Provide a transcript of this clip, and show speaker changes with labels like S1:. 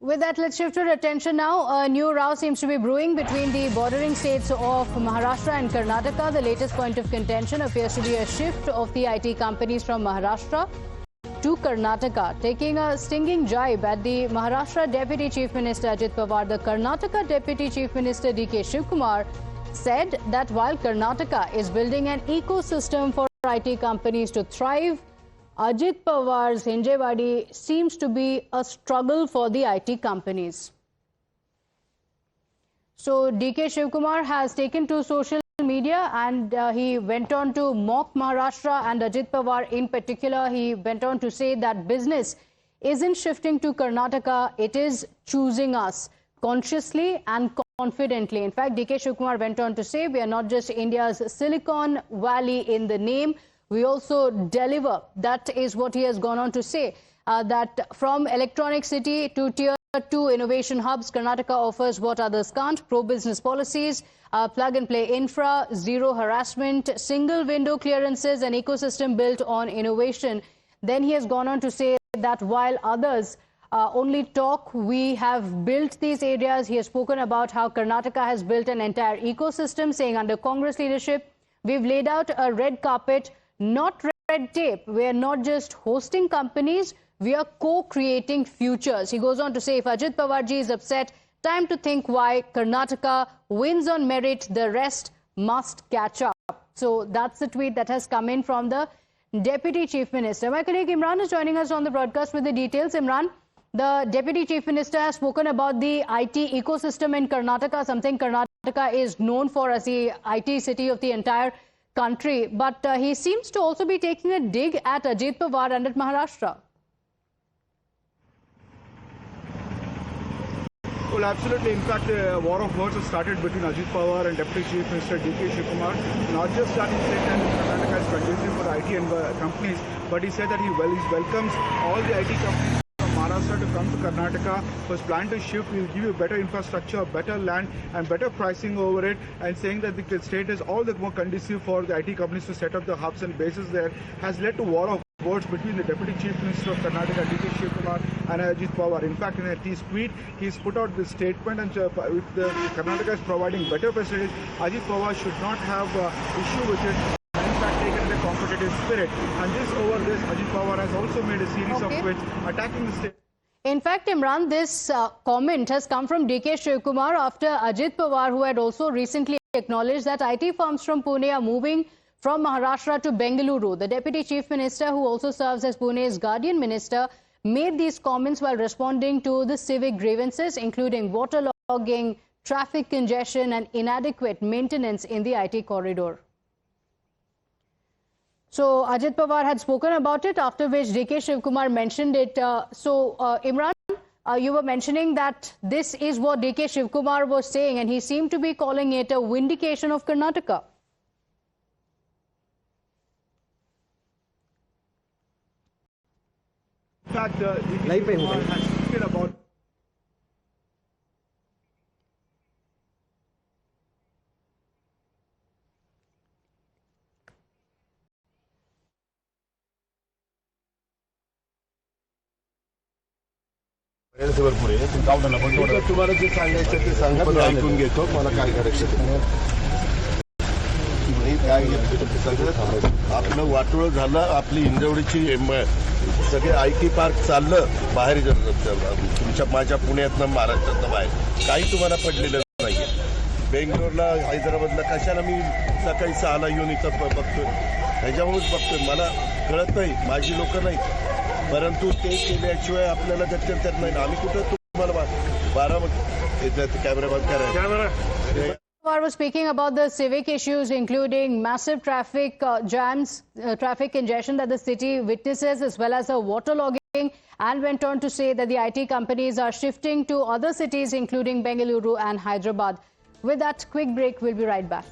S1: With that, let's shift our attention now. A new row seems to be brewing between the bordering states of Maharashtra and Karnataka. The latest point of contention appears to be a shift of the IT companies from Maharashtra to Karnataka, taking a stinging jibe at the Maharashtra Deputy Chief Minister Ajit Pawar. The Karnataka Deputy Chief Minister D.K. Shivkumar said that while Karnataka is building an ecosystem for IT companies to thrive, Ajit Pawar's Hinjewadi seems to be a struggle for the IT companies. So D.K. Shivkumar has taken to social media and he went on to mock Maharashtra and Ajit Pawar in particular. He went on to say that business isn't shifting to Karnataka, it is choosing us consciously and confidently. In fact, D.K. Shivkumar went on to say we are not just India's Silicon Valley in the name, we also deliver. That is what he has gone on to say, that from electronic city to tier 2 innovation hubs, Karnataka offers what others can't: pro-business policies, plug-and-play infra, zero harassment, single window clearances, an ecosystem built on innovation. Then he has gone on to say that while others only talk, we have built these areas. He has spoken about how Karnataka has built an entire ecosystem, saying under Congress leadership, we've laid out a red carpet, not red tape. We are not just hosting companies, we are co-creating futures. He goes on to say, if Ajit Pawarji is upset, time to think why Karnataka wins on merit, the rest must catch up. So that's the tweet that has come in from the Deputy Chief Minister. My colleague Imran is joining us on the broadcast with the details. Imran, the Deputy Chief Minister has spoken about the IT ecosystem in Karnataka, something Karnataka is known for as the IT city of the entire country. But he seems to also be taking a dig at Ajit Pawar and at Maharashtra.
S2: Well, absolutely. In fact, a war of words has started between Ajit Pawar and Deputy Chief Minister D.K. Shivkumar. Not just that he said that Karnataka is conducive for IT and companies, but he said that he welcomes all the IT companies from Maharashtra to come to Karnataka. Was planned to shift. We'll give you better infrastructure, better land, and better pricing over it. And saying that the state is all the more conducive for the IT companies to set up the hubs and bases there, has led to war of words between the Deputy Chief Minister of Karnataka, D.K. Shivkumar, and Ajit Pawar. In fact, in his tweet, he's put out this statement, and if the Karnataka is providing better facilities, Ajit Pawar should not have issue with it. In fact, taken the competitive spirit. And this, Ajit Pawar has also made a series of tweets attacking the state.
S1: In fact, Imran, this comment has come from D.K. Shivkumar after Ajit Pawar, who had also recently acknowledged that IT firms from Pune are moving from Maharashtra to Bengaluru. The Deputy Chief Minister, who also serves as Pune's Guardian Minister, made these comments while responding to the civic grievances, including waterlogging, traffic congestion and inadequate maintenance in the IT corridor. So Ajit Pawar had spoken about it, after which D.K. Shivkumar mentioned it. Imran, you were mentioning that this is what D.K. Shivkumar was saying, and he seemed to be calling it a vindication of Karnataka.
S2: In fact, D.K. Shivkumar has spoken about
S3: तुम्हाला जे सांगायचं ते सांगा, मी ऐकून घेतो. मला काय करायचं काय सगळं आपलं वाटोळं झालं. आपली हिंजवडीची सगळे IT पार्क चाललं बाहेर, तुमच्या माझ्या पुण्यातनं महाराष्ट्रातनं बाहेर काही तुम्हाला पडलेलं नाहीये. बेंगलोरला, हैदराबादला कशाला मी सकाळी 6ला येऊन इथं बघतोय? ह्याच्यामुळेच बघतोय. मला कळत नाही, माझी लोक नाही, परंतु ते केल्याशिवाय आपल्याला गत्यंतर नाही. आम्ही कुठं तुम्हाला 12 कॅमेरा बंद करायला.
S1: Pawar was speaking about the civic issues, including massive traffic jams, traffic congestion that the city witnesses, as well as the waterlogging, and went on to say that the IT companies are shifting to other cities, including Bengaluru and Hyderabad. With that quick break, we'll be right back.